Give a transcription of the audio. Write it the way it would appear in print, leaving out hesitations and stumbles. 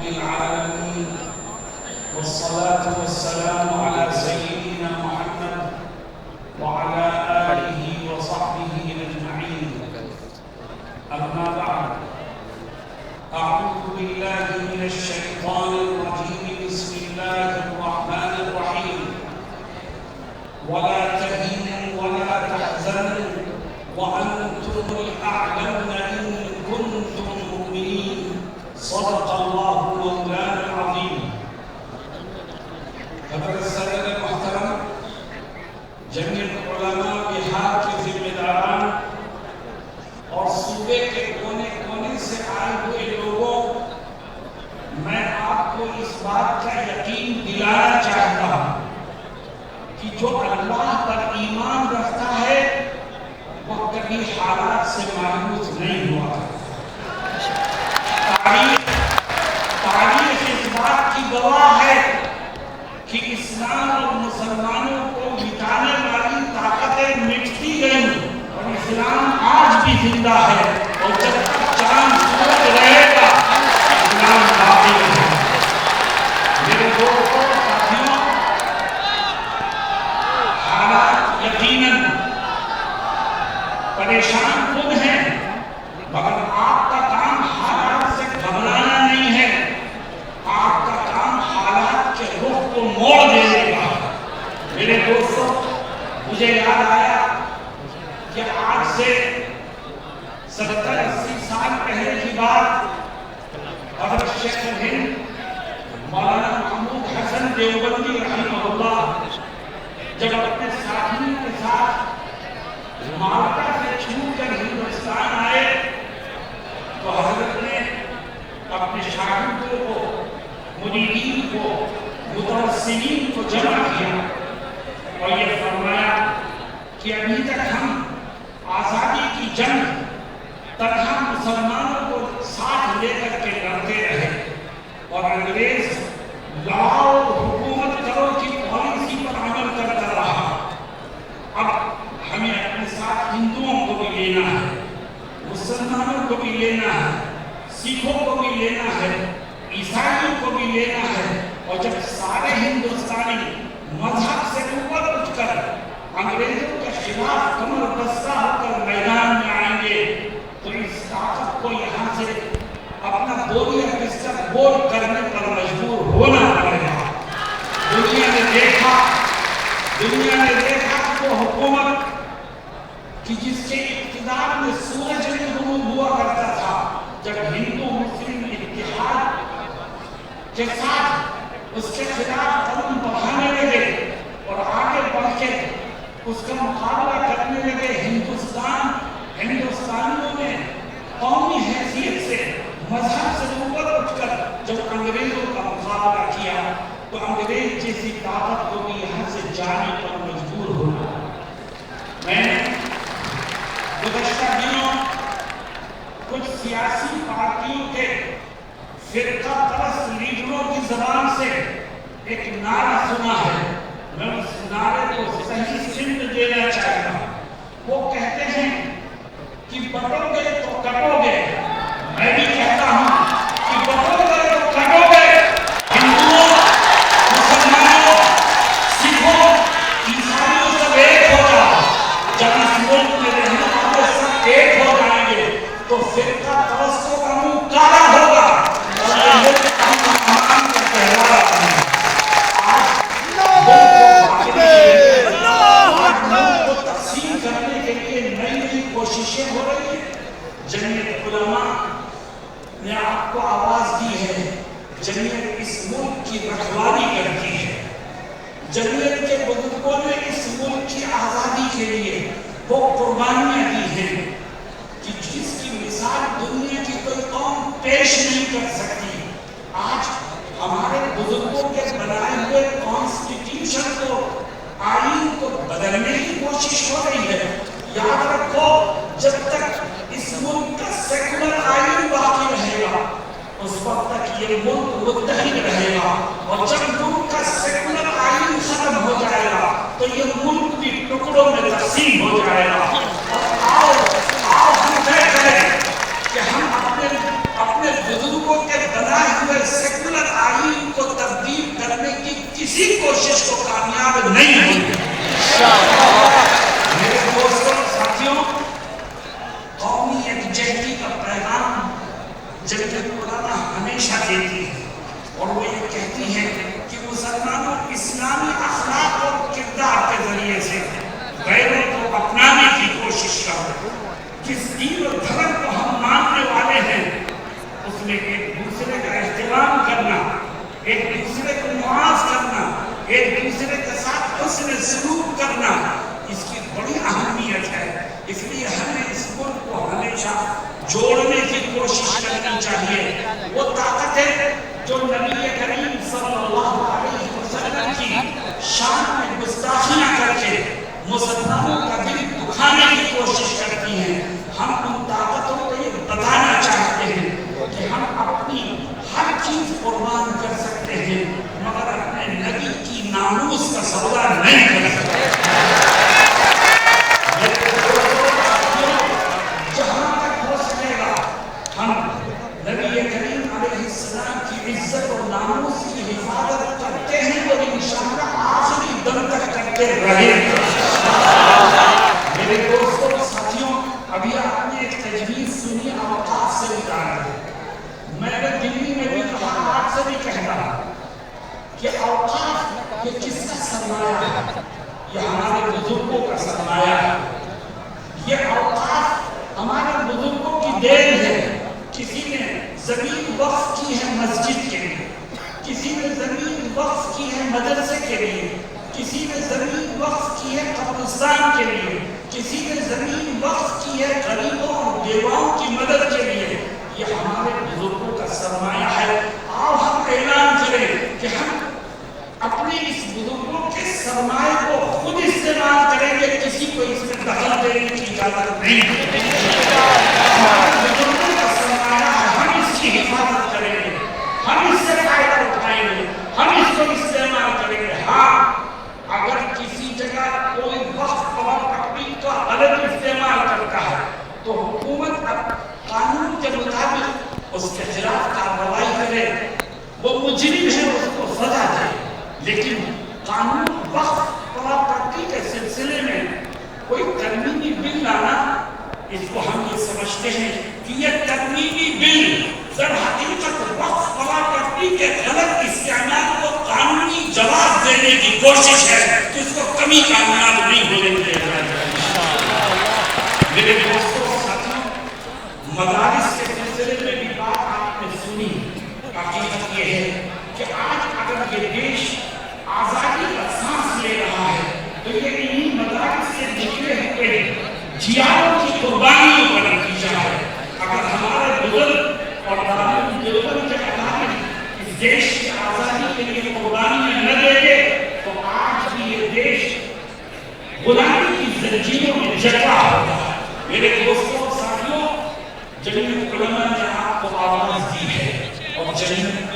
العالمين والصلاة والسلام على سيدنا محمد وعلى آله وصحبه أجمعين. أما بعد، أعوذ بالله من الشيطان الرجيم. بسم الله الرحمن الرحيم. ولا تهنوا ولا تحزنوا وأنتم الأعلون إن كنتم مؤمنين. صدق الله مولانا العظيم. حضرت صدر محترم، جمعیت علماء بہار کے ذمہ داران اور صوبے کے کونے کونے سے آئے ہوئے لوگوں، میں آپ کو اس بات کا یقین دلانا چاہتا ہوں کہ جو اللہ پر ایمان رکھتا ہے وہ کبھی حالات سے مایوس نہیں ہوا. تاریخ اس بات کی گواہ ہے کہ اسلام اور مسلمانوں کو مٹانے والی طاقتیں مٹتی گئیں اور اسلام آج بھی زندہ ہے، اور جب تک چاند سورج رہے گا اسلام باقی رہے گا. میرے دوستوں، ساتھیوں، حالات یقیناً پریشان کن ہیں، مگر آپ کا کام حالات سے گھبرانا نہیں ہے. آپ کا کام حالات کے رخ کو موڑ دینے کا. میرے دوستوں، مجھے یاد آیا کہ آج سے 70-80 سال پہلے کی بات، حضرت شیخ ہند مولانا محمود حسن دیوبندی رحمہ اللہ جب اپنے ساتھیوں کے ساتھ مالٹا سے چھوٹ کر ہندوستان آئے تو حضرت نے اپنے شاگردوں کو، مریدین کو، متوسلین کو جمع کیا اور یہ فرمایا کہ ابھی تک ہم آزادی کی جنگ تنہا مسلمانوں کو ساتھ لے کر کے لڑتے رہے اور انگریز لاؤ حکومت کرو کی پالیسی پر عمل کرتا رہا. اب ہمیں اپنے ساتھ ہندوؤں کو بھی لینا ہے، مسلمانوں کو بھی لینا ہے، سکھوں کو بھی لینا ہے، عیسائیوں کو بھی لینا ہے. اور جب سارے ہندوستانی مذہب سے اوپر اٹھ کر انگریزوں کے خلاف کمر بستہ ہو کر میدان میں آئیں گے تو اس طاقت کو یہاں سے اپنا بوریہ بستر بول کرنے پر مجبور ہونا پڑے گا. دنیا نے دیکھا کہ وہ حکومت کہ جس کے اقتدار میں سورج میں غروب ہوا کرتا تھا، جب ہندو مسلم اتحاد کے ساتھ اس کے خلاف قدم بڑھانے لگے اور آگے بڑھ کے اس کا مقابلہ کرنے لگے، ہندوستانیوں نے قومی حیثیت سے، مذہب سے اوپر اٹھ کر جب انگریزوں کا مقابلہ کیا تو انگریز جیسی طاقت کو بھی یہاں سے جانے پر مجبور ہونا. میں نے گزشتہ دنوں کچھ سیاسی پارٹیوں کے فرقہ پرست لیڈروں کی زبان سے ایک نعرہ سنا ہے. میں اس نعرے کو صحیح سمت دینا چاہتا ہوں. وہ کہتے ہیں کہ بٹو گے تو کٹو گے. میں بھی کہتا ہوں کہ بٹو گے تو کٹو گے. ہندوؤں، مسلمانوں، سکھوں، عیسائیوں سب ایک ہو جاؤ. جب اس ملک میں رہنے والے سب ایک ہو جائیں گے تو فرقہ پرستوں کا منہ کالا ہوگا اور یہ ملک ہم امان کا کہلاوا بنے گا. آج ملک کو تقسیم کرنے کے لیے نئی نئی کوششیں ہو رہی ہیں. جمعیت علماء نے آپ کو آواز دی ہے. جمعیت اس ملک کی رکھوالی کرتی ہے. جمعیت کے بزرگوں نے اس ملک کی آزادی کے لیے وہ قربانیاں دی ہیں کہ جس کی مثال دنیا کی کوئی قوم پیش نہیں کر سکتی. آج ہمارے بزرگوں کے بنائے ہوئے کانسٹیٹیوشن کو، آئین کو بدلنے کی کوشش ہو رہی ہے. یاد رکھو، جب تک اس ملک کا سیکولر آئین باقی رہے گا اس وقت تک یہ ملک متحد رہے گا، اور جب ملک کا سیکولر آئین ختم ہو جائے گا تو یہ ملک بھی ٹکڑوں میں تقسیم ہو جائے گا. اور آؤ ہم طے کریں کہ ہم اپنے بزرگوں کے بنائے ہوئے سیکولر کسی کوشش کو کامیاب نہیں ہوگی۔ میرے دوستوں ساتھیوں، قومی یکجہتی کا پیغام جمعیت علماء ہمیشہ دیتی ہے، اور وہ یہ کہتی ہے کہ مسلمانوں اسلامی اخلاق اور کردار کے ذریعے سے غیروں کو اپنانے کی کوشش کرو۔ جس دین اور دھرم کو ہم ماننے والے ہیں اس میں ایک دوسرے کا احترام کرنا، ایک دوسرے کو معاف کرنا، ایک دوسرے کے ساتھ حسن سلوک کرنا، اس کی بڑی اہمیت ہے۔ اس لیے ہمیں اس ملک کو ہمیشہ جوڑنے کی کوشش کرنی چاہیے۔ وہ طاقتیں جو نبی کریم صلی اللہ علیہ وسلم کی شان میں گستاخیاں کر کے مسلمانوں کا دل دکھانے کی کوشش کرتی ہیں، ہم ان طاقتوں کو یہ بتانا چاہتے ہیں کہ ہم اپنی ہر چیز قربان کر سکتے ہیں مگر اپنے نبی کی ناموس کا سودا نہیں کر سکتے۔ جہاں تک ہو سکے گا ہم نبی کریم علیہ السلام کی عزت اور ناموس کی حفاظت کرتے ہیں اور انشاءاللہ آخری دم تک کرتے رہیں گے۔ میرے دوستوں ساتھیوں، ابھی آپ نے ایک تجویز سنی اوقاف سے متعلق۔ میں نے دلی میں بھی کہا، آپ سے بھی کہتا کہ اوقاف یہ کس کا سرمایہ ہے؟ یہ ہمارے بزرگوں کا سرمایہ ہے۔ یہ اوقاف ہمارے بزرگوں کی دین ہے۔ کسی نے زمین وقف کی ہے مسجد کے لیے، کسی نے زمین وقف کی ہے مدرسے کے لیے، کسی نے زمین وقف کی ہے قبرستان کے لیے، کسی نے زمین وقف کی ہے غریبوں اور بیواؤں کی مدد کے لیے۔ یہ ہمارے بزرگوں کا سرمایہ ہے۔ آؤ ہم اعلان کریں کہ ہم اپنے اس بزرگوں کے سرمایہ کو خود استعمال کریں گے، کسی کو اس میں دخل دینے کی اجازت نہیں ہے۔ ہمارے بزرگوں کا سرمایہ ہے، ہم اس کی حفاظت کریں گے، ہم اس سے فائدہ اٹھائیں گے، ہم اس کو استعمال کریں گے۔ ہاں، اگر کسی جگہ کوئی وقف پراپرٹی کا غلط استعمال کرتا ہے تو حکومت اب قانون کے مطابق اس کے خلاف کارروائی کرے، وہ مجرم ہے اس کو سزا دے، لیکن قانون وقف پراپرٹی کے سلسلے میں کوئی ترمیمی بل لانا، اس کو ہم یہ سمجھتے ہیں کہ یہ ترمیمی بل در حقیقت وقف پراپرٹی کے غلط استعمال کو قانونی جواب دینے کی کوشش ہے، جس کو کمی کامیاب نہیں ہونے دیا جائے۔ میرے دوستوں ساتھیوں، مدارس کے سلسلے میں بھی بات آپ نے سنی۔ حقیقت یہ ہے کہ آج اگر یہ دیش آزادی کا سانس لے رہا ہے تو یہ انہی مدارس سے نکلے ہوئے جیانوں کی قربانیوں کا نتیجہ ہے۔ اگر ہمارے بزرگ اور دارالعلوم دیوبند کے علماء اس دیش کی آزادی کے لیے قربانیاں نہ دیتے تو آج بھی یہ دیش غلامی کی زنجیروں میں جکڑا ہوتا ہے۔ میرے دوستوں ساتھیوں، جمعیت علماء نے آپ کو آواز دی ہے اور جمعیت